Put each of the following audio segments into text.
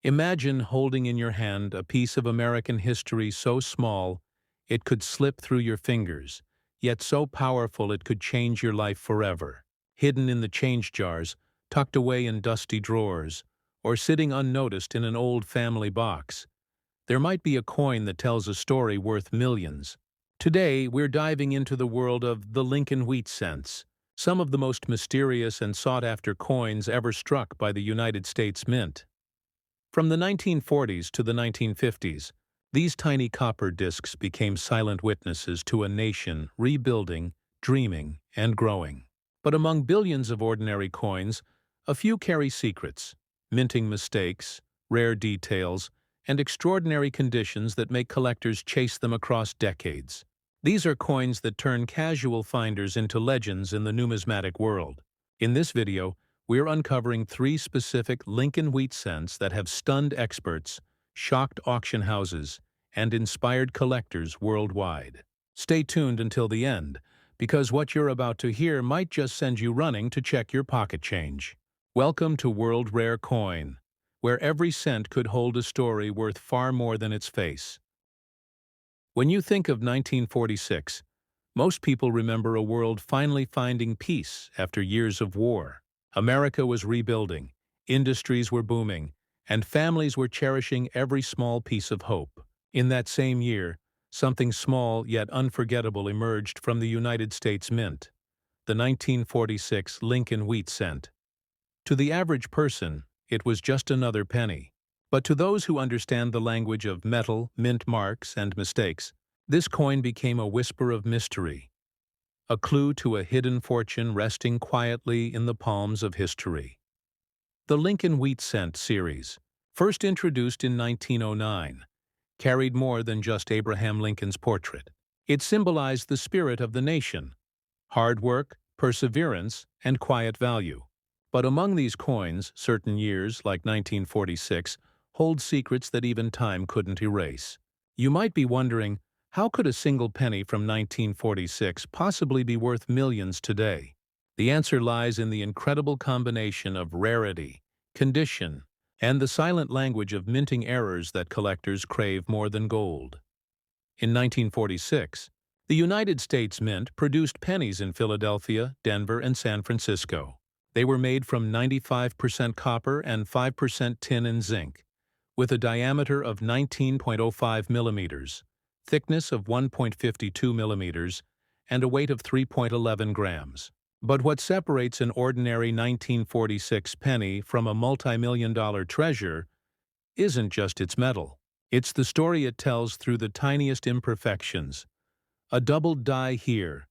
Imagine holding in your hand a piece of American history so small it could slip through your fingers, yet so powerful it could change your life forever. Hidden in the change jars, tucked away in dusty drawers, or sitting unnoticed in an old family box, there might be a coin that tells a story worth millions. Today, we're diving into the world of the Lincoln wheat cents, some of the most mysterious and sought-after coins ever struck by the United States Mint. From the 1940s to the 1950s, these tiny copper discs became silent witnesses to a nation rebuilding, dreaming, and growing. But among billions of ordinary coins, a few carry secrets, minting mistakes, rare details, and extraordinary conditions that make collectors chase them across decades. These are coins that turn casual finders into legends in the numismatic world. In this video, we're uncovering 3 specific Lincoln wheat cents that have stunned experts, shocked auction houses, and inspired collectors worldwide. Stay tuned until the end, because what you're about to hear might just send you running to check your pocket change. Welcome to World Rare Coin, where every cent could hold a story worth far more than its face. When you think of 1946, most people remember a world finally finding peace after years of war. America was rebuilding, industries were booming, and families were cherishing every small piece of hope. In that same year, something small yet unforgettable emerged from the United States Mint, the 1946 Lincoln wheat cent. To the average person, it was just another penny. But to those who understand the language of metal, mint marks, and mistakes, this coin became a whisper of mystery, a clue to a hidden fortune resting quietly in the palms of history. The Lincoln wheat cent series, first introduced in 1909, carried more than just Abraham Lincoln's portrait. It symbolized the spirit of the nation, hard work, perseverance, and quiet value. But among these coins, certain years, like 1946, hold secrets that even time couldn't erase. You might be wondering, how could a single penny from 1946 possibly be worth millions today? The answer lies in the incredible combination of rarity, condition, and the silent language of minting errors that collectors crave more than gold. In 1946, the United States Mint produced pennies in Philadelphia, Denver, and San Francisco. They were made from 95% copper and 5% tin and zinc, with a diameter of 19.05 millimeters, thickness of 1.52 millimeters, and a weight of 3.11 grams. But what separates an ordinary 1946 penny from a multi-million-dollar treasure isn't just its metal. It's the story it tells through the tiniest imperfections. A doubled die here,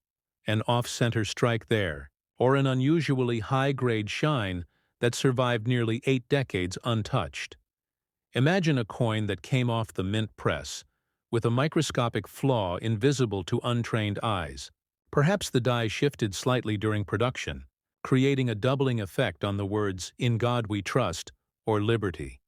an off-center strike there, or an unusually high-grade shine that survived nearly 8 decades untouched. Imagine a coin that came off the mint press, with a microscopic flaw invisible to untrained eyes. Perhaps the die shifted slightly during production, creating a doubling effect on the words "In God We Trust" or "Liberty."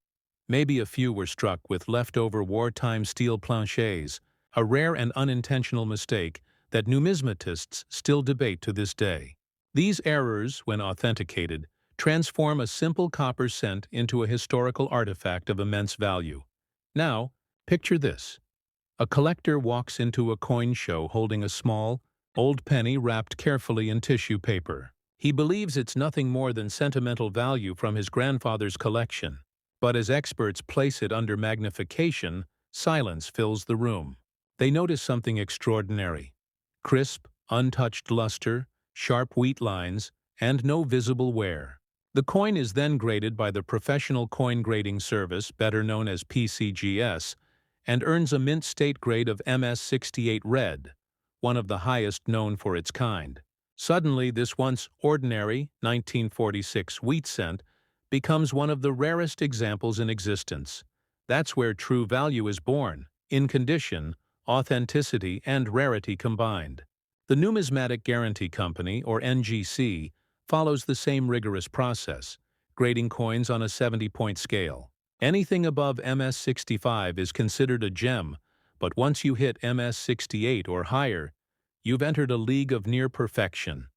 Maybe a few were struck with leftover wartime steel planchets, a rare and unintentional mistake that numismatists still debate to this day. These errors, when authenticated, transform a simple copper cent into a historical artifact of immense value. Now, picture this. A collector walks into a coin show holding a small, old penny wrapped carefully in tissue paper. He believes it's nothing more than sentimental value from his grandfather's collection. But as experts place it under magnification, silence fills the room. They notice something extraordinary. Crisp, untouched luster, sharp wheat lines, and no visible wear. The coin is then graded by the Professional Coin Grading Service, better known as PCGS, and earns a mint state grade of MS68 Red, one of the highest known for its kind. Suddenly, this once ordinary 1946 wheat cent becomes one of the rarest examples in existence. That's where true value is born, in condition, authenticity, and rarity combined. The Numismatic Guarantee Company, or NGC, follows the same rigorous process, grading coins on a 70-point scale. Anything above MS65 is considered a gem, but once you hit MS68 or higher, you've entered a league of near perfection,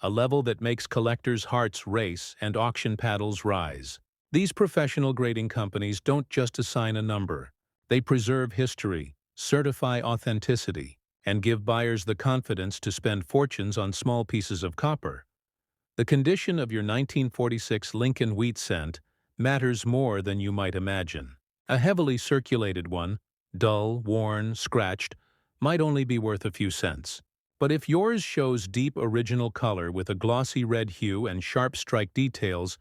a level that makes collectors' hearts race and auction paddles rise. These professional grading companies don't just assign a number. They preserve history, certify authenticity, and give buyers the confidence to spend fortunes on small pieces of copper. The condition of your 1946 Lincoln wheat cent matters more than you might imagine. A heavily circulated one, dull, worn, scratched, might only be worth a few cents. But if yours shows deep original color with a glossy red hue and sharp strike details,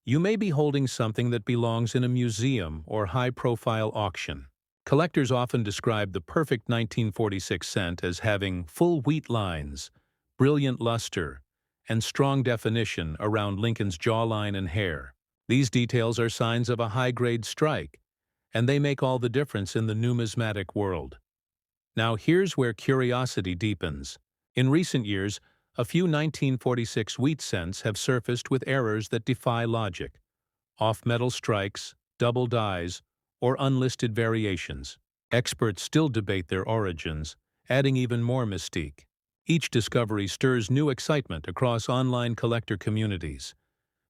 you may be holding something that belongs in a museum or high-profile auction. Collectors often describe the perfect 1946 cent as having full wheat lines, brilliant luster, and strong definition around Lincoln's jawline and hair. These details are signs of a high-grade strike, and they make all the difference in the numismatic world. Now here's where curiosity deepens. In recent years, a few 1946 wheat cents have surfaced with errors that defy logic: off-metal strikes, double dies, or unlisted variations. Experts still debate their origins, adding even more mystique. Each discovery stirs new excitement across online collector communities,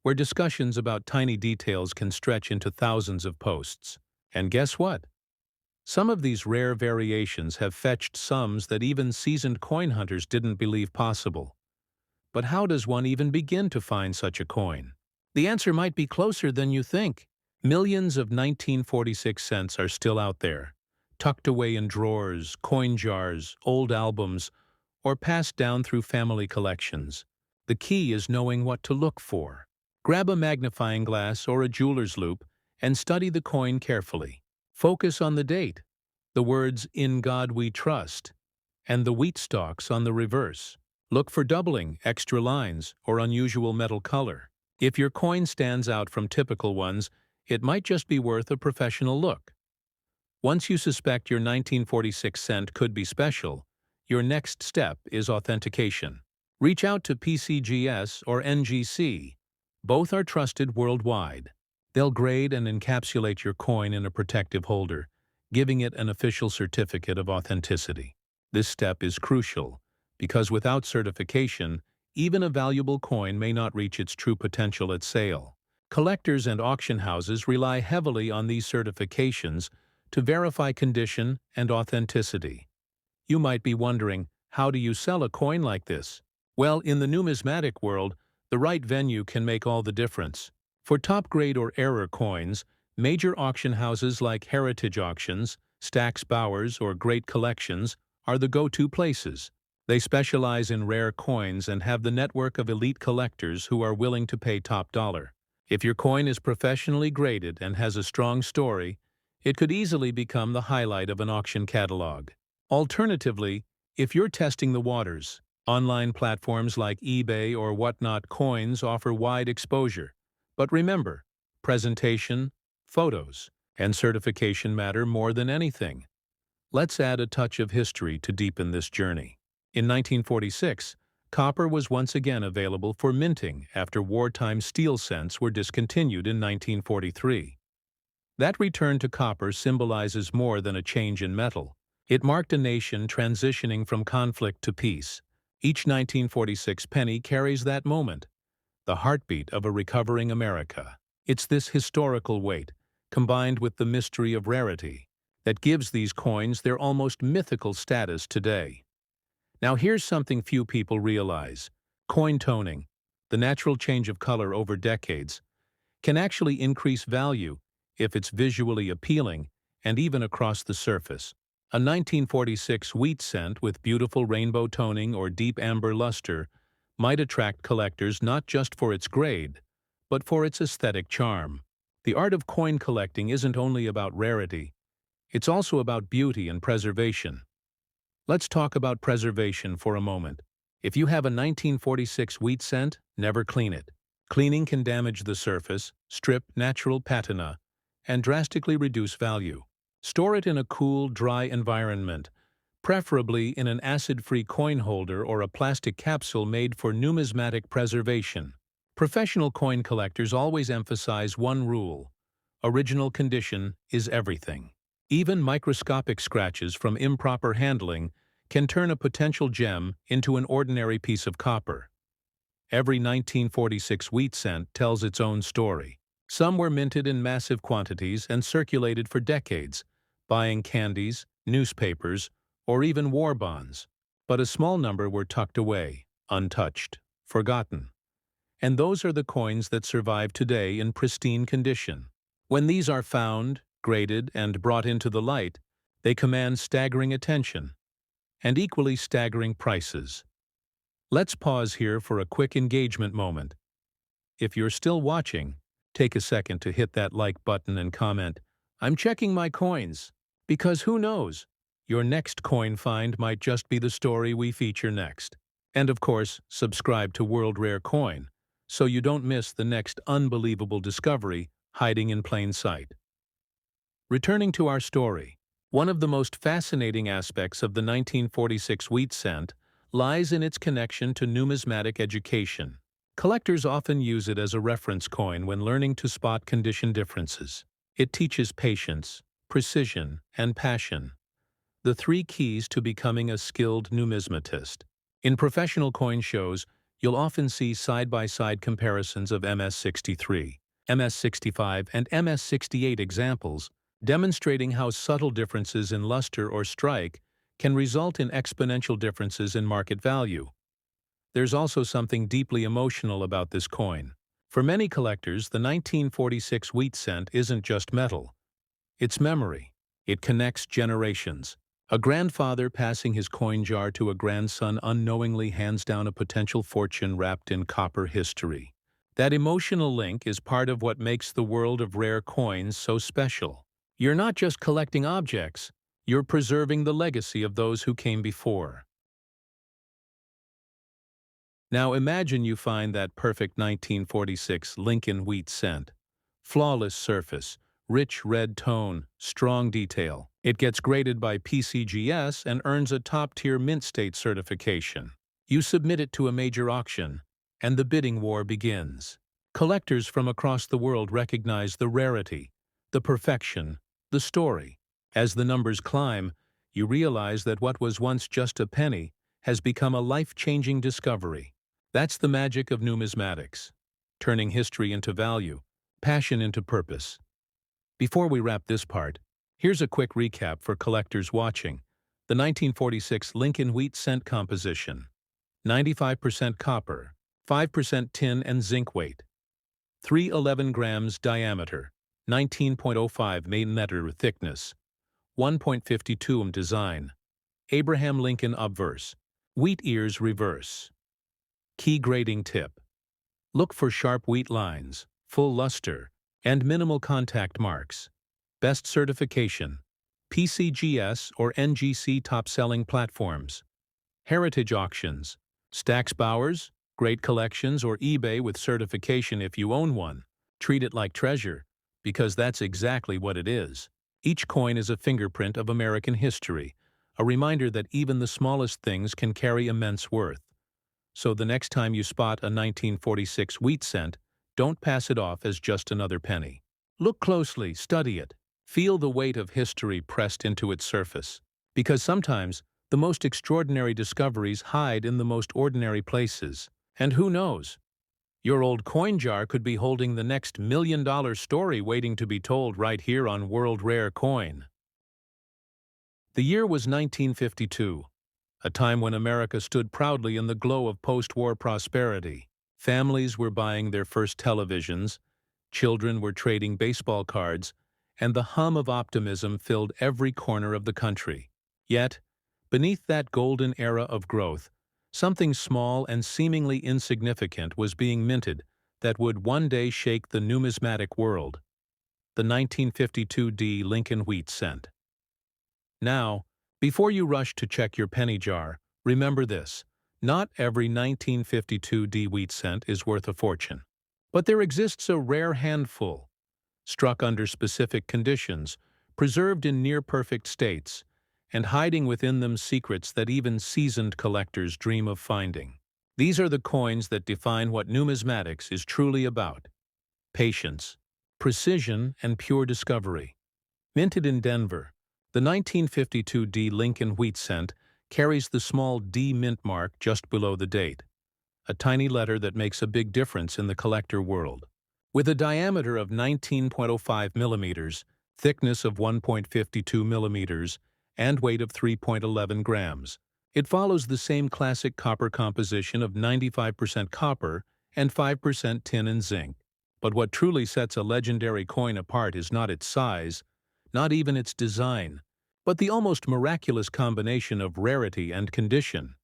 where discussions about tiny details can stretch into thousands of posts. And guess what? Some of these rare variations have fetched sums that even seasoned coin hunters didn't believe possible. But how does one even begin to find such a coin? The answer might be closer than you think. Millions of 1946 cents are still out there, tucked away in drawers, coin jars, old albums, or passed down through family collections. The key is knowing what to look for. Grab a magnifying glass or a jeweler's loupe and study the coin carefully. Focus on the date, the words "In God We Trust," and the wheat stalks on the reverse. Look for doubling, extra lines, or unusual metal color. If your coin stands out from typical ones, it might just be worth a professional look. Once you suspect your 1946 cent could be special, your next step is authentication. Reach out to PCGS or NGC. Both are trusted worldwide. They'll grade and encapsulate your coin in a protective holder, giving it an official certificate of authenticity. This step is crucial, because without certification, even a valuable coin may not reach its true potential at sale. Collectors and auction houses rely heavily on these certifications to verify condition and authenticity. You might be wondering, how do you sell a coin like this? Well, in the numismatic world, the right venue can make all the difference. For top-grade or error coins, major auction houses like Heritage Auctions, Stack's Bowers, or Great Collections are the go-to places. They specialize in rare coins and have the network of elite collectors who are willing to pay top dollar. If your coin is professionally graded and has a strong story, it could easily become the highlight of an auction catalog. Alternatively, if you're testing the waters, online platforms like eBay or Whatnot Coins offer wide exposure. But remember, presentation, photos, and certification matter more than anything. Let's add a touch of history to deepen this journey. In 1946, copper was once again available for minting after wartime steel cents were discontinued in 1943. That return to copper symbolizes more than a change in metal. It marked a nation transitioning from conflict to peace. Each 1946 penny carries that moment, the heartbeat of a recovering America. It's this historical weight, combined with the mystery of rarity, that gives these coins their almost mythical status today. Now here's something few people realize. Coin toning, the natural change of color over decades, can actually increase value if it's visually appealing and even across the surface. A 1946 wheat cent with beautiful rainbow toning or deep amber luster might attract collectors not just for its grade, but for its aesthetic charm. The art of coin collecting isn't only about rarity, it's also about beauty and preservation. Let's talk about preservation for a moment. If you have a 1946 wheat cent, never clean it. Cleaning can damage the surface, strip natural patina, and drastically reduce value. Store it in a cool, dry environment, preferably in an acid-free coin holder or a plastic capsule made for numismatic preservation. Professional coin collectors always emphasize one rule: original condition is everything. Even microscopic scratches from improper handling can turn a potential gem into an ordinary piece of copper. Every 1946 wheat cent tells its own story. Some were minted in massive quantities and circulated for decades, buying candies, newspapers, or even war bonds. But a small number were tucked away, untouched, forgotten. And those are the coins that survive today in pristine condition. When these are found, graded, and brought into the light, they command staggering attention and equally staggering prices. Let's pause here for a quick engagement moment. If you're still watching, take a second to hit that like button and comment, "I'm checking my coins," because who knows? Your next coin find might just be the story we feature next. And of course, subscribe to World Rare Coin, so you don't miss the next unbelievable discovery hiding in plain sight. Returning to our story, one of the most fascinating aspects of the 1946 wheat cent lies in its connection to numismatic education. Collectors often use it as a reference coin when learning to spot condition differences. It teaches patience, precision, and passion, the three keys to becoming a skilled numismatist. In professional coin shows, you'll often see side-by-side comparisons of MS-63, MS-65, and MS-68 examples, demonstrating how subtle differences in luster or strike can result in exponential differences in market value. There's also something deeply emotional about this coin. For many collectors, the 1946 wheat cent isn't just metal. It's memory. It connects generations. A grandfather passing his coin jar to a grandson unknowingly hands down a potential fortune wrapped in copper history. That emotional link is part of what makes the world of rare coins so special. You're not just collecting objects, you're preserving the legacy of those who came before. Now imagine you find that perfect 1946 Lincoln wheat cent. Flawless surface, rich red tone, strong detail. It gets graded by PCGS and earns a top-tier mint state certification. You submit it to a major auction, and the bidding war begins. Collectors from across the world recognize the rarity, the perfection, the story. As the numbers climb, you realize that what was once just a penny has become a life-changing discovery. That's the magic of numismatics, turning history into value, passion into purpose. Before we wrap this part, here's a quick recap for collectors watching. The 1946 Lincoln wheat cent composition: 95% copper, 5% tin and zinc weight, 311 grams diameter, 19.05 mm thickness, 1.52 design, Abraham Lincoln obverse, wheat ears reverse. Key grading tip: look for sharp wheat lines, full luster, and minimal contact marks. Best certification: PCGS or NGC top-selling platforms. Heritage auctions: Stax Bowers, Great Collections, or eBay with certification if you own one. Treat it like treasure, because that's exactly what it is. Each coin is a fingerprint of American history, a reminder that even the smallest things can carry immense worth. So the next time you spot a 1946 wheat cent, don't pass it off as just another penny. Look closely, study it. Feel the weight of history pressed into its surface. Because sometimes, the most extraordinary discoveries hide in the most ordinary places. And who knows? Your old coin jar could be holding the next million-dollar story waiting to be told right here on World Rare Coin. The year was 1952. A time when America stood proudly in the glow of post-war prosperity. Families were buying their first televisions, children were trading baseball cards, and the hum of optimism filled every corner of the country. Yet, beneath that golden era of growth, something small and seemingly insignificant was being minted that would one day shake the numismatic world: the 1952 Lincoln wheat cent. Now, before you rush to check your penny jar, remember this: not every 1952 wheat cent is worth a fortune. But there exists a rare handful, struck under specific conditions, preserved in near-perfect states, and hiding within them secrets that even seasoned collectors dream of finding. These are the coins that define what numismatics is truly about: patience, precision, and pure discovery. Minted in Denver, the 1952 Lincoln wheat cent carries the small D mint mark just below the date, a tiny letter that makes a big difference in the collector world. With a diameter of 19.05 millimeters, thickness of 1.52 millimeters, and weight of 3.11 grams. It follows the same classic copper composition of 95% copper and 5% tin and zinc. But what truly sets a legendary coin apart is not its size, not even its design, but the almost miraculous combination of rarity and condition.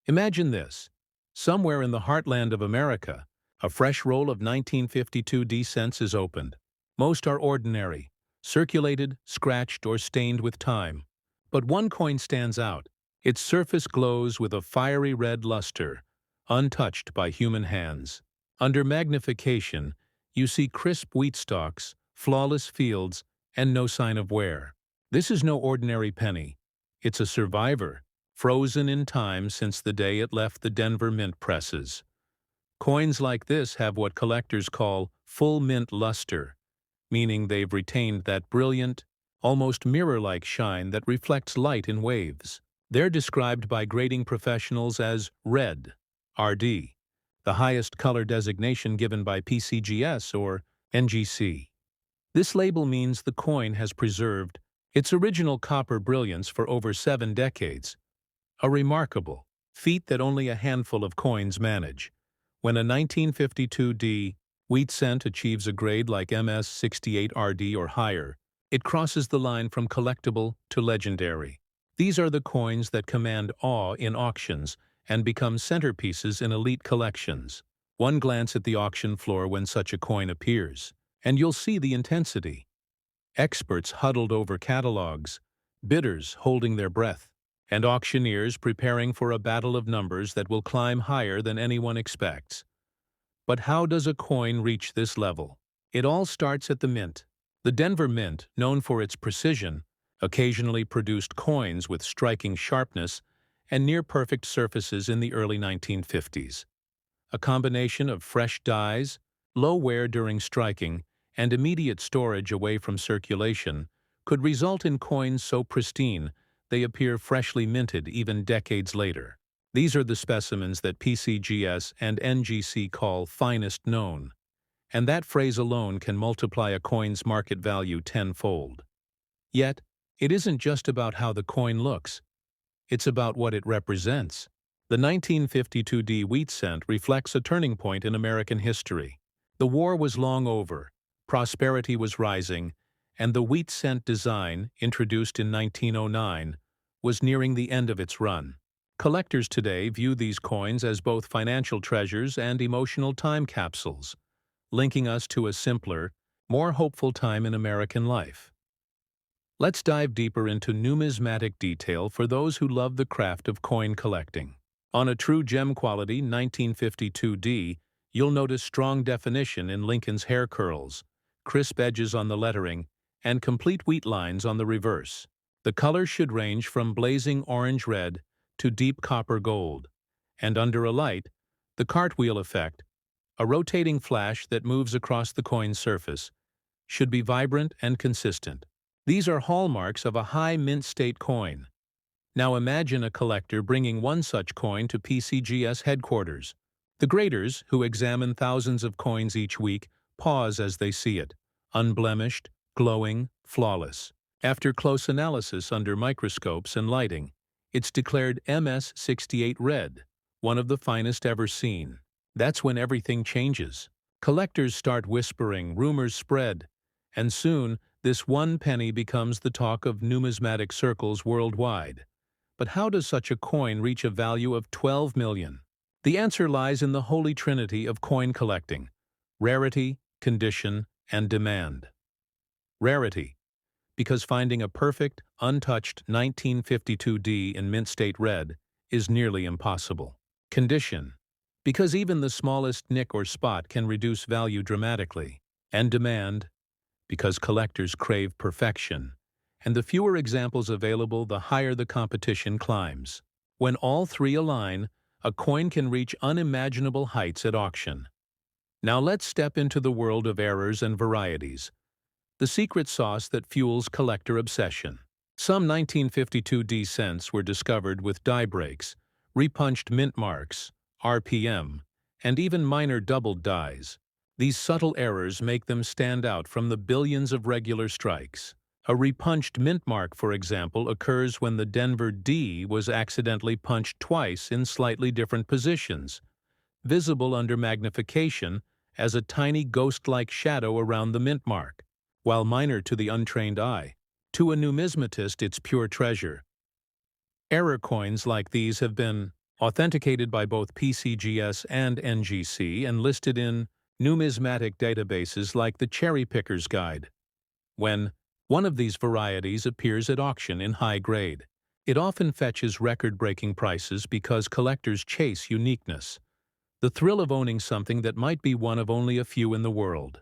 Imagine this. Somewhere in the heartland of America, a fresh roll of 1952 D cents is opened. Most are ordinary, circulated, scratched, or stained with time. But one coin stands out. Its surface glows with a fiery red luster, untouched by human hands. Under magnification, you see crisp wheat stalks, flawless fields, and no sign of wear. This is no ordinary penny. It's a survivor, frozen in time since the day it left the Denver mint presses. Coins like this have what collectors call full mint luster, meaning they've retained that brilliant, almost mirror-like shine that reflects light in waves. They're described by grading professionals as red, RD, the highest color designation given by PCGS or NGC. This label means the coin has preserved its original copper brilliance for over 7 decades, a remarkable feat that only a handful of coins manage. When a 1952 D wheat cent achieves a grade like MS68RD or higher, it crosses the line from collectible to legendary. These are the coins that command awe in auctions and become centerpieces in elite collections. One glance at the auction floor when such a coin appears, and you'll see the intensity. Experts huddled over catalogs, bidders holding their breath, and auctioneers preparing for a battle of numbers that will climb higher than anyone expects. But how does a coin reach this level? It all starts at the mint. The Denver Mint, known for its precision, occasionally produced coins with striking sharpness and near-perfect surfaces in the early 1950s. A combination of fresh dies, low wear during striking, and immediate storage away from circulation could result in coins so pristine they appear freshly minted even decades later. These are the specimens that PCGS and NGC call finest known, and that phrase alone can multiply a coin's market value tenfold. Yet, it isn't just about how the coin looks. It's about what it represents. The 1952 D wheat cent reflects a turning point in American history. The war was long over, prosperity was rising, and the wheat cent design, introduced in 1909, was nearing the end of its run. Collectors today view these coins as both financial treasures and emotional time capsules, linking us to a simpler, more hopeful time in American life. Let's dive deeper into numismatic detail for those who love the craft of coin collecting. On a true gem quality 1952 D, you'll notice strong definition in Lincoln's hair curls, crisp edges on the lettering, and complete wheat lines on the reverse. The colors should range from blazing orange-red to deep copper gold, and under a light, the cartwheel effect, a rotating flash that moves across the coin's surface, should be vibrant and consistent. These are hallmarks of a high mint state coin. Now imagine a collector bringing one such coin to PCGS headquarters. The graders, who examine thousands of coins each week, pause as they see it, unblemished, glowing, flawless. After close analysis under microscopes and lighting, it's declared MS68 red, one of the finest ever seen. That's when everything changes. Collectors start whispering, rumors spread, and soon this one penny becomes the talk of numismatic circles worldwide. But how does such a coin reach a value of 12 million? The answer lies in the holy trinity of coin collecting: rarity, condition, and demand. Rarity, because finding a perfect, untouched 1952 D in mint state red is nearly impossible. Condition, because even the smallest nick or spot can reduce value dramatically. And demand, because collectors crave perfection, and the fewer examples available, the higher the competition climbs. When all three align, a coin can reach unimaginable heights at auction. Now let's step into the world of errors and varieties, the secret sauce that fuels collector obsession. Some 1952 D cents were discovered with die breaks, repunched mint marks, RPM, and even minor doubled dies. These subtle errors make them stand out from the billions of regular strikes. A repunched mint mark, for example, occurs when the Denver D was accidentally punched twice in slightly different positions, visible under magnification as a tiny ghost-like shadow around the mint mark, while minor to the untrained eye. To a numismatist, it's pure treasure. Error coins like these have been authenticated by both PCGS and NGC and listed in numismatic databases like the Cherry Picker's Guide. When one of these varieties appears at auction in high grade, it often fetches record-breaking prices because collectors chase uniqueness, the thrill of owning something that might be one of only a few in the world.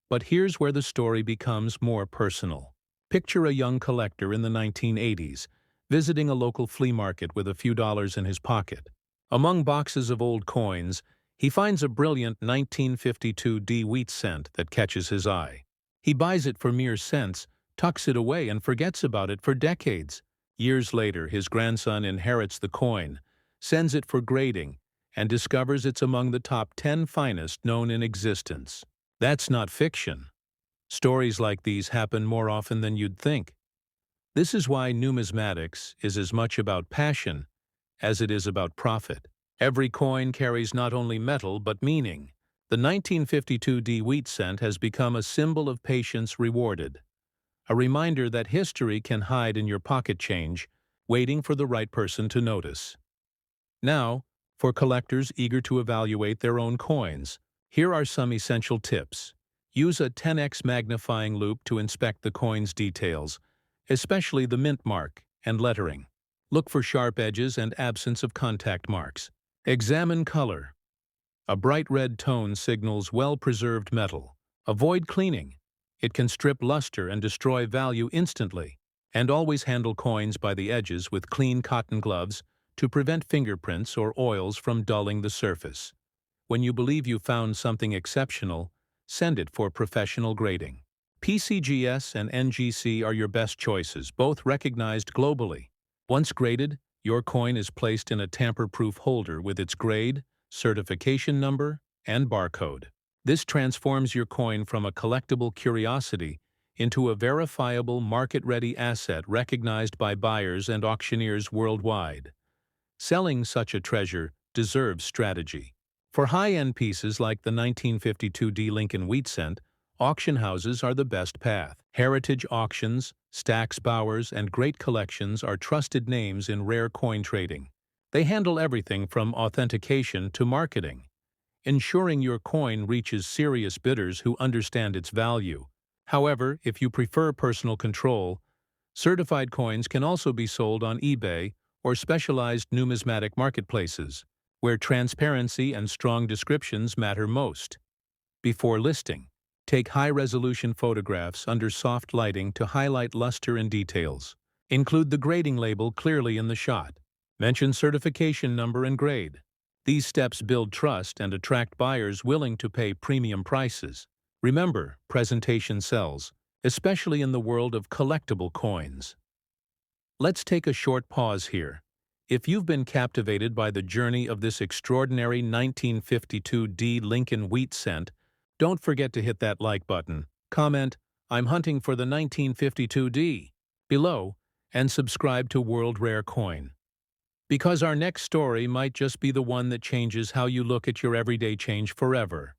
But here's where the story becomes more personal. Picture a young collector in the 1980s, visiting a local flea market with a few dollars in his pocket. Among boxes of old coins, he finds a brilliant 1952 D wheat cent that catches his eye. He buys it for mere cents, tucks it away, and forgets about it for decades. Years later, his grandson inherits the coin, sends it for grading, and discovers it's among the top 10 finest known in existence. That's not fiction. Stories like these happen more often than you'd think. This is why numismatics is as much about passion as it is about profit. Every coin carries not only metal but meaning. The 1952 D wheat cent has become a symbol of patience rewarded, a reminder that history can hide in your pocket change, waiting for the right person to notice. Now, for collectors eager to evaluate their own coins, here are some essential tips. Use a 10x magnifying loupe to inspect the coin's details, especially the mint mark and lettering. Look for sharp edges and absence of contact marks. Examine color. A bright red tone signals well-preserved metal. Avoid cleaning. It can strip luster and destroy value instantly. And always handle coins by the edges with clean cotton gloves to prevent fingerprints or oils from dulling the surface. When you believe you found something exceptional, send it for professional grading. PCGS and NGC are your best choices, both recognized globally. Once graded, your coin is placed in a tamper-proof holder with its grade, certification number, and barcode. This transforms your coin from a collectible curiosity into a verifiable market-ready asset recognized by buyers and auctioneers worldwide. Selling such a treasure deserves strategy. For high-end pieces like the 1952 D Lincoln wheat cent, auction houses are the best path. Heritage Auctions, Stack's Bowers, and Great Collections are trusted names in rare coin trading. They handle everything from authentication to marketing, ensuring your coin reaches serious bidders who understand its value. However, if you prefer personal control, certified coins can also be sold on eBay or specialized numismatic marketplaces, where transparency and strong descriptions matter most. Before listing, take high-resolution photographs under soft lighting to highlight luster and details. Include the grading label clearly in the shot. Mention certification number and grade. These steps build trust and attract buyers willing to pay premium prices. Remember, presentation sells, especially in the world of collectible coins. Let's take a short pause here. If you've been captivated by the journey of this extraordinary 1952 D Lincoln wheat cent, don't forget to hit that like button, comment, "I'm hunting for the 1952 D," below, and subscribe to World Rare Coin. Because our next story might just be the one that changes how you look at your everyday change forever.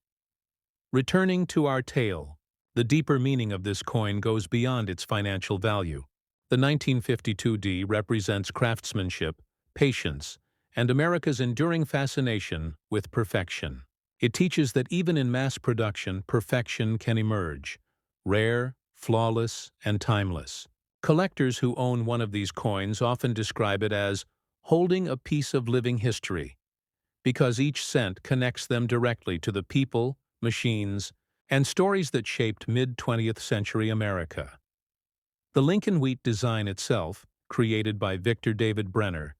Returning to our tale, the deeper meaning of this coin goes beyond its financial value. The 1952 D represents craftsmanship, patience, and America's enduring fascination with perfection. It teaches that even in mass production, perfection can emerge, rare, flawless, and timeless. Collectors who own one of these coins often describe it as holding a piece of living history, because each cent connects them directly to the people, machines, and stories that shaped mid-20th century America. The Lincoln wheat design itself, created by Victor David Brenner,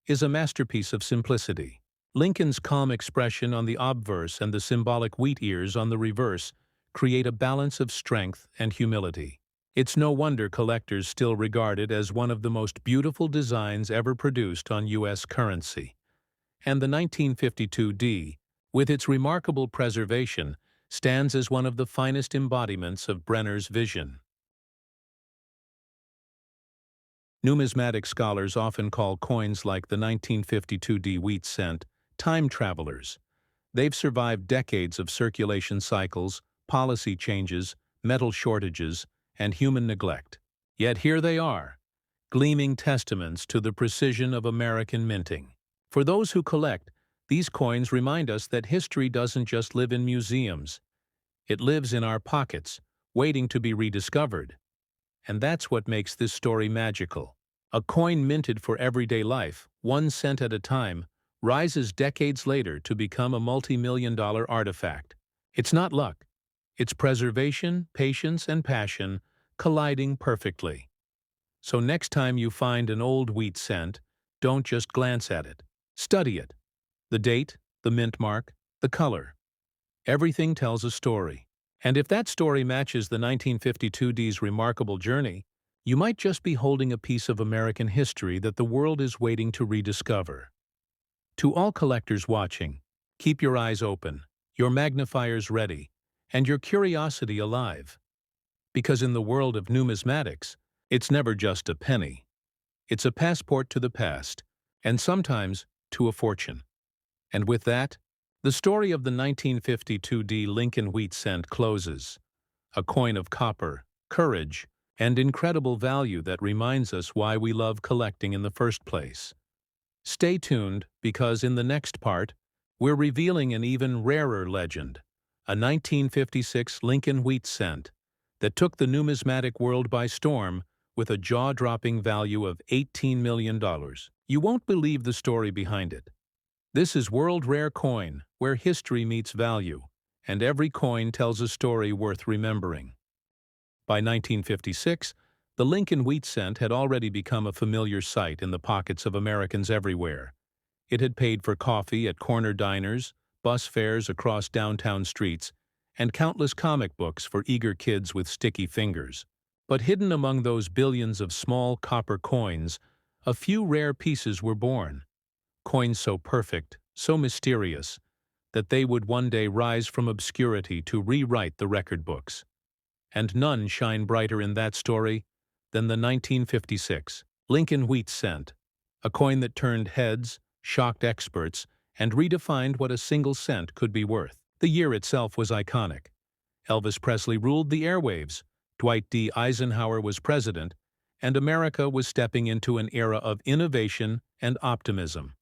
is a masterpiece of simplicity. Lincoln's calm expression on the obverse and the symbolic wheat ears on the reverse create a balance of strength and humility. It's no wonder collectors still regard it as one of the most beautiful designs ever produced on U.S. currency. And the 1952 D, with its remarkable preservation, stands as one of the finest embodiments of Brenner's vision. Numismatic scholars often call coins like the 1952 D wheat cent time travelers. They've survived decades of circulation cycles, policy changes, metal shortages, and human neglect. Yet here they are, gleaming testaments to the precision of American minting. For those who collect, these coins remind us that history doesn't just live in museums. It lives in our pockets, waiting to be rediscovered. And that's what makes this story magical. A coin minted for everyday life, 1 cent at a time, rises decades later to become a multi-million-dollar artifact. It's not luck. It's preservation, patience, and passion colliding perfectly. So next time you find an old wheat cent, don't just glance at it. Study it. The date, the mint mark, the color. Everything tells a story. And if that story matches the 1952 D's remarkable journey, you might just be holding a piece of American history that the world is waiting to rediscover. To all collectors watching, keep your eyes open, your magnifiers ready, and your curiosity alive. Because in the world of numismatics, it's never just a penny. It's a passport to the past, and sometimes to a fortune. And with that, the story of the 1952 D Lincoln wheat cent closes. A coin of copper, courage, and incredible value that reminds us why we love collecting in the first place. Stay tuned, because in the next part, we're revealing an even rarer legend, a 1956 Lincoln wheat cent that took the numismatic world by storm with a jaw-dropping value of $18 million. You won't believe the story behind it. This is World Rare Coin, where history meets value, and every coin tells a story worth remembering. By 1956, the Lincoln wheat cent had already become a familiar sight in the pockets of Americans everywhere. It had paid for coffee at corner diners, bus fares across downtown streets, and countless comic books for eager kids with sticky fingers. But hidden among those billions of small copper coins, a few rare pieces were born. Coins so perfect, so mysterious, that they would one day rise from obscurity to rewrite the record books. And none shine brighter in that story than the 1956 Lincoln wheat cent, a coin that turned heads, shocked experts, and redefined what a single cent could be worth. The year itself was iconic. Elvis Presley ruled the airwaves, Dwight D. Eisenhower was president, and America was stepping into an era of innovation and optimism.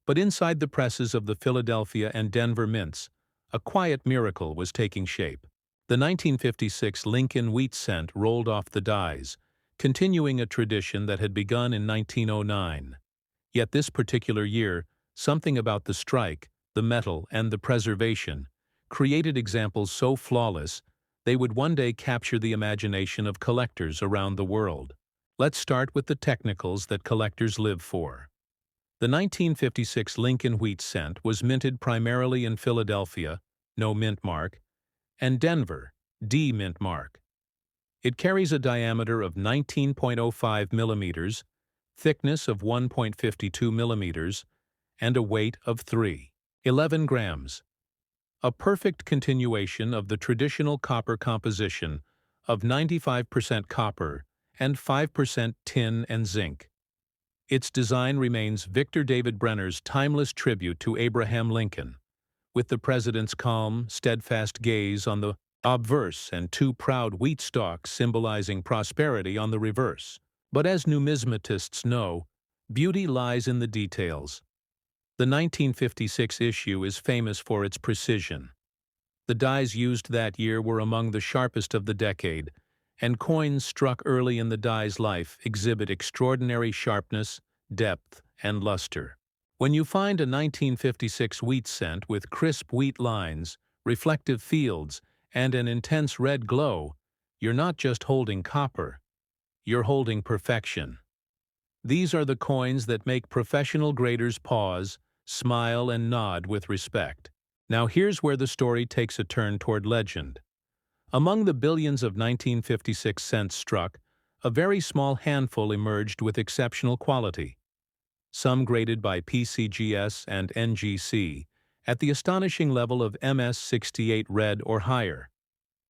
But inside the presses of the Philadelphia and Denver mints, a quiet miracle was taking shape. The 1956 Lincoln wheat cent rolled off the dies, continuing a tradition that had begun in 1909. Yet this particular year, something about the strike, the metal, and the preservation created examples so flawless they would one day capture the imagination of collectors around the world. Let's start with the technicals that collectors live for. The 1956 Lincoln wheat cent was minted primarily in Philadelphia, no mint mark, and Denver, D mint mark. It carries a diameter of 19.05 millimeters, thickness of 1.52 millimeters, and a weight of 3.11 grams. A perfect continuation of the traditional copper composition of 95% copper and 5% tin and zinc. Its design remains Victor David Brenner's timeless tribute to Abraham Lincoln, with the president's calm, steadfast gaze on the obverse and two proud wheat stalks symbolizing prosperity on the reverse. But as numismatists know, beauty lies in the details. The 1956 issue is famous for its precision. The dies used that year were among the sharpest of the decade, and coins struck early in the die's life exhibit extraordinary sharpness, depth, and luster. When you find a 1956 wheat cent with crisp wheat lines, reflective fields, and an intense red glow, you're not just holding copper, you're holding perfection. These are the coins that make professional graders pause, smile, and nod with respect. Now here's where the story takes a turn toward legend. Among the billions of 1956 cents struck, a very small handful emerged with exceptional quality. Some graded by PCGS and NGC, at the astonishing level of MS-68 red or higher.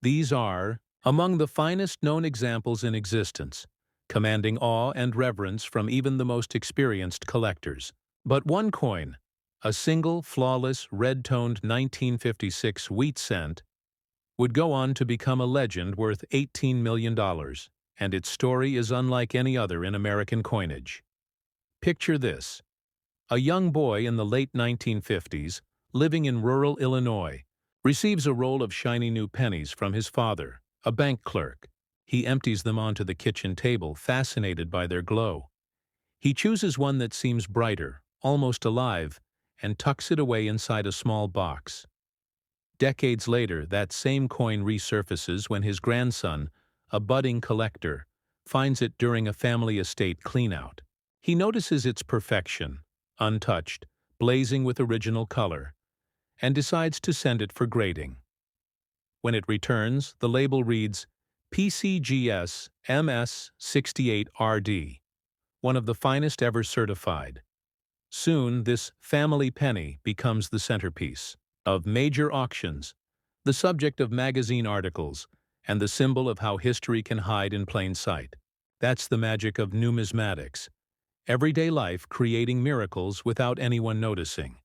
These are among the finest known examples in existence, commanding awe and reverence from even the most experienced collectors. But one coin, a single, flawless, red-toned 1956 wheat cent, would go on to become a legend worth $18 million, and its story is unlike any other in American coinage. Picture this. A young boy in the late 1950s, living in rural Illinois, receives a roll of shiny new pennies from his father, a bank clerk. He empties them onto the kitchen table, fascinated by their glow. He chooses one that seems brighter, almost alive, and tucks it away inside a small box. Decades later, that same coin resurfaces when his grandson, a budding collector, finds it during a family estate cleanout. He notices its perfection, untouched, blazing with original color, and decides to send it for grading. When it returns, the label reads PCGS MS68RD, one of the finest ever certified. Soon, this family penny becomes the centerpiece of major auctions, the subject of magazine articles, and the symbol of how history can hide in plain sight. That's the magic of numismatics, everyday life creating miracles without anyone noticing.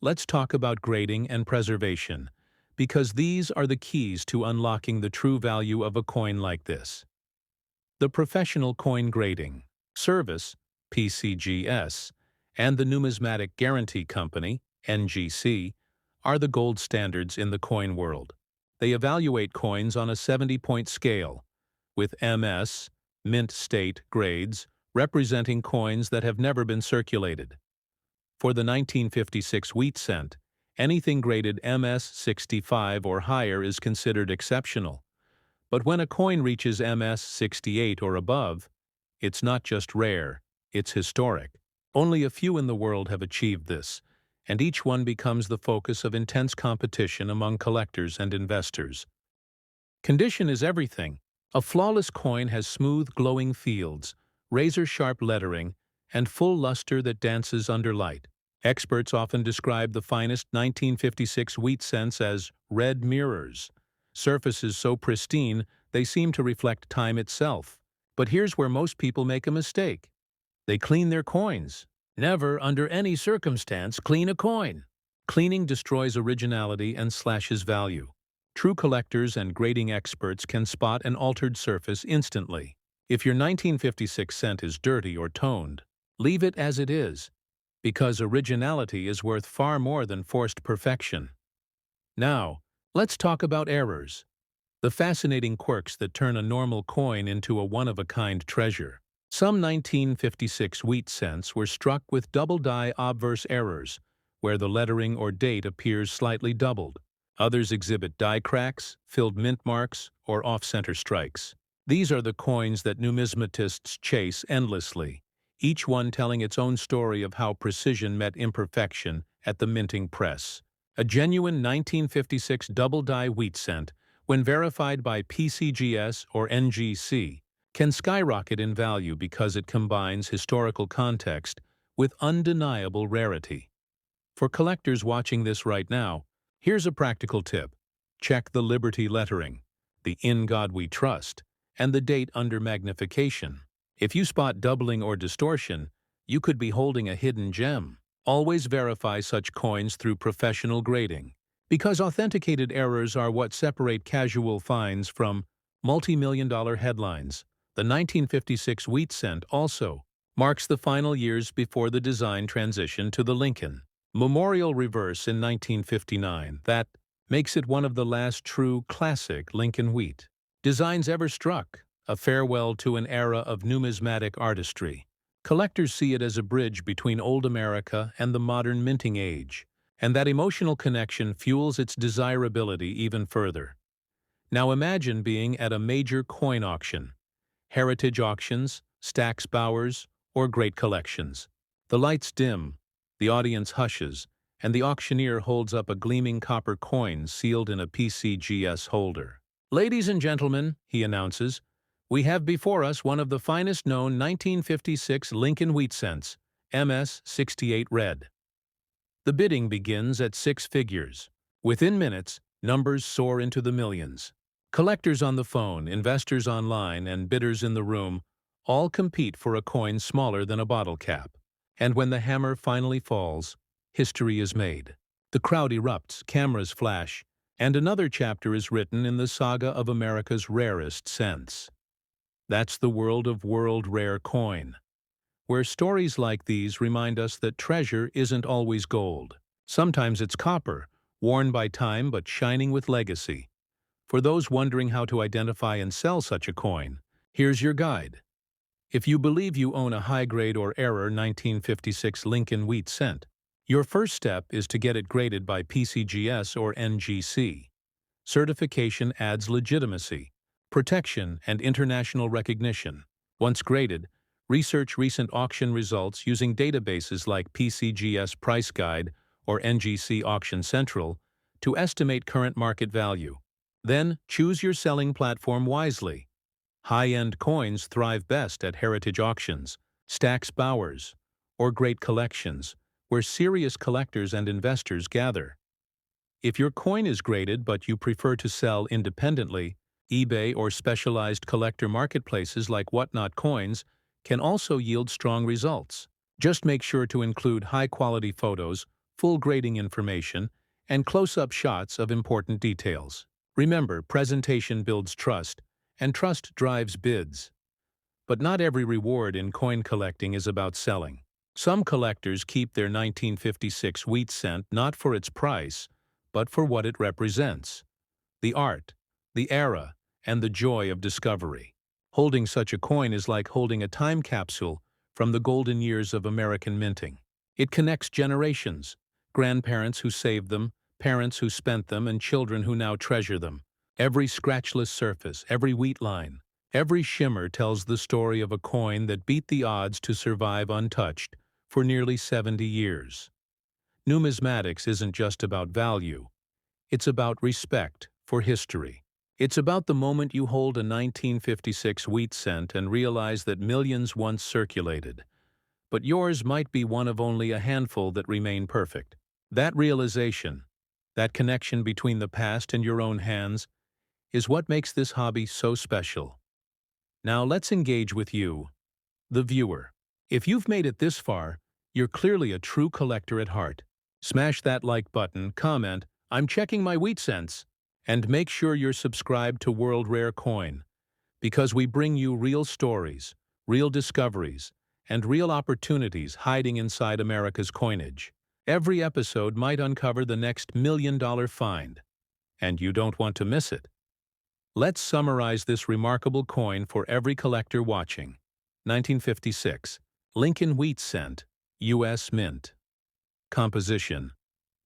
Let's talk about grading and preservation, because these are the keys to unlocking the true value of a coin like this. The Professional Coin Grading Service, PCGS, and the Numismatic Guarantee Company, NGC, are the gold standards in the coin world. They evaluate coins on a 70-point scale, with MS, mint state grades, representing coins that have never been circulated. For the 1956 wheat cent, anything graded MS-65 or higher is considered exceptional. But when a coin reaches MS-68 or above, it's not just rare, it's historic. Only a few in the world have achieved this, and each one becomes the focus of intense competition among collectors and investors. Condition is everything. A flawless coin has smooth, glowing fields, razor-sharp lettering, and full luster that dances under light. Experts often describe the finest 1956 wheat cents as red mirrors, surfaces so pristine they seem to reflect time itself. But here's where most people make a mistake. They clean their coins. Never, under any circumstance, clean a coin. Cleaning destroys originality and slashes value. True collectors and grading experts can spot an altered surface instantly. If your 1956 cent is dirty or toned, leave it as it is, because originality is worth far more than forced perfection. Now, let's talk about errors, the fascinating quirks that turn a normal coin into a one-of-a-kind treasure. Some 1956 wheat cents were struck with double-die obverse errors, where the lettering or date appears slightly doubled. Others exhibit die cracks, filled mint marks, or off-center strikes. These are the coins that numismatists chase endlessly, each one telling its own story of how precision met imperfection at the minting press. A genuine 1956 double-die wheat cent, when verified by PCGS or NGC, can skyrocket in value because it combines historical context with undeniable rarity. For collectors watching this right now, here's a practical tip. Check the Liberty lettering, the In God We Trust, and the date under magnification. If you spot doubling or distortion, you could be holding a hidden gem. Always verify such coins through professional grading, because authenticated errors are what separate casual finds from multi-million-dollar headlines. The 1956 wheat cent also marks the final years before the design transition to the Lincoln Memorial reverse in 1959 that makes it one of the last true classic Lincoln wheat designs ever struck, a farewell to an era of numismatic artistry. Collectors see it as a bridge between old America and the modern minting age, and that emotional connection fuels its desirability even further. Now imagine being at a major coin auction, heritage auctions, Stack's Bowers, or great collections. The lights dim, the audience hushes, and the auctioneer holds up a gleaming copper coin sealed in a PCGS holder. "Ladies and gentlemen," he announces, "we have before us one of the finest known 1956 Lincoln wheat cents, MS-68 red." The bidding begins at 6 figures. Within minutes, numbers soar into the millions. Collectors on the phone, investors online, and bidders in the room all compete for a coin smaller than a bottle cap. And when the hammer finally falls, history is made. The crowd erupts, cameras flash, and another chapter is written in the saga of America's rarest cents. That's the world of world rare coin, where stories like these remind us that treasure isn't always gold. Sometimes it's copper, worn by time but shining with legacy. For those wondering how to identify and sell such a coin, here's your guide. If you believe you own a high-grade or error 1956 Lincoln wheat cent, your first step is to get it graded by PCGS or NGC. Certification adds legitimacy, protection, and international recognition. Once graded, research recent auction results using databases like PCGS Price Guide or NGC Auction Central to estimate current market value. Then, choose your selling platform wisely. High-end coins thrive best at heritage auctions, Stack's Bowers, or great collections, where serious collectors and investors gather. If your coin is graded but you prefer to sell independently, eBay or specialized collector marketplaces like Whatnot Coins can also yield strong results. Just make sure to include high-quality photos, full grading information, and close-up shots of important details. Remember, presentation builds trust, and trust drives bids. But not every reward in coin collecting is about selling. Some collectors keep their 1956 wheat cent not for its price, but for what it represents: the art, the era, and the joy of discovery. Holding such a coin is like holding a time capsule from the golden years of American minting. It connects generations: grandparents who saved them, parents who spent them, and children who now treasure them. Every scratchless surface, every wheat line, every shimmer tells the story of a coin that beat the odds to survive untouched for nearly 70 years. Numismatics isn't just about value. It's about respect for history. It's about the moment you hold a 1956 wheat cent and realize that millions once circulated, but yours might be one of only a handful that remain perfect. That realization, that connection between the past and your own hands, is what makes this hobby so special. Now let's engage with you, the viewer. If you've made it this far, you're clearly a true collector at heart. Smash that like button, comment, "I'm checking my wheat cents," and make sure you're subscribed to World Rare Coin, because we bring you real stories, real discoveries, and real opportunities hiding inside America's coinage. Every episode might uncover the next million-dollar find, and you don't want to miss it. Let's summarize this remarkable coin for every collector watching. 1956 Lincoln wheat cent, U.S. Mint. Composition: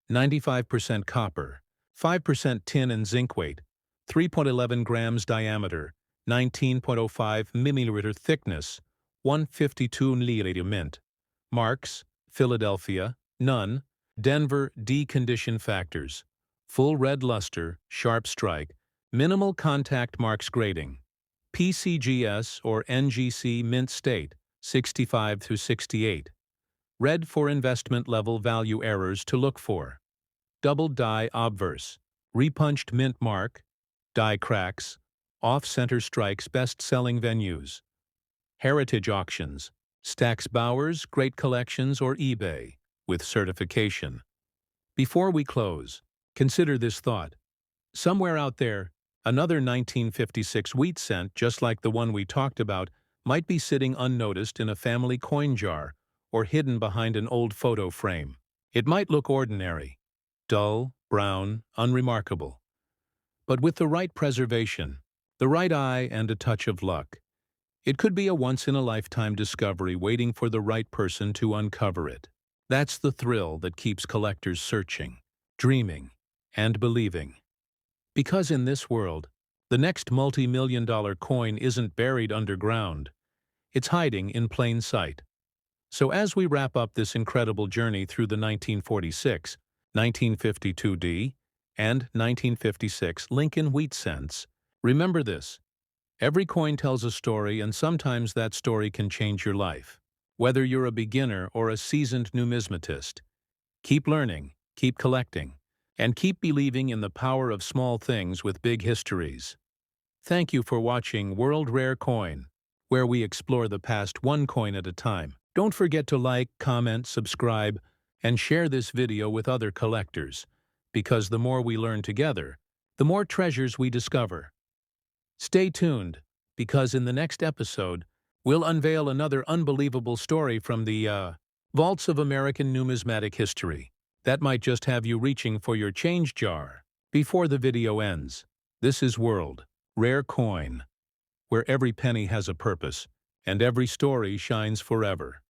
95% copper, 5% tin and zinc weight, 3.11 grams diameter, 19.05 milliliter thickness, 152 milliliter mint. Marks: Philadelphia, none. Denver, D. Condition factors: full red luster, sharp strike, minimal contact marks grading. PCGS or NGC mint state, 65 through 68. Red for investment level value errors to look for: double die obverse, repunched mint mark, die cracks, off-center strikes. Best-selling venues: heritage auctions, Stack's Bowers, Great Collections, or eBay, with certification. Before we close, consider this thought. Somewhere out there, another 1956 wheat cent, just like the one we talked about, might be sitting unnoticed in a family coin jar or hidden behind an old photo frame. It might look ordinary, dull, brown, unremarkable. But with the right preservation, the right eye, and a touch of luck, it could be a once-in-a-lifetime discovery waiting for the right person to uncover it. That's the thrill that keeps collectors searching, dreaming, and believing. Because in this world, the next multi-million-dollar coin isn't buried underground. It's hiding in plain sight. So as we wrap up this incredible journey through the 1946, 1952D, and 1956 Lincoln wheat cents, remember this: every coin tells a story, and sometimes that story can change your life. Whether you're a beginner or a seasoned numismatist, Keep learning, keep collecting, and keep believing in the power of small things with big histories. Thank you for watching World Rare Coin, where we explore the past one coin at a time. Don't forget to like, comment, subscribe, and share this video with other collectors, because the more we learn together, the more treasures we discover. Stay tuned, because in the next episode, we'll unveil another unbelievable story from the vaults of American numismatic history that might just have you reaching for your change jar. Before the video ends, this is World Rare Coin, where every penny has a purpose and every story shines forever.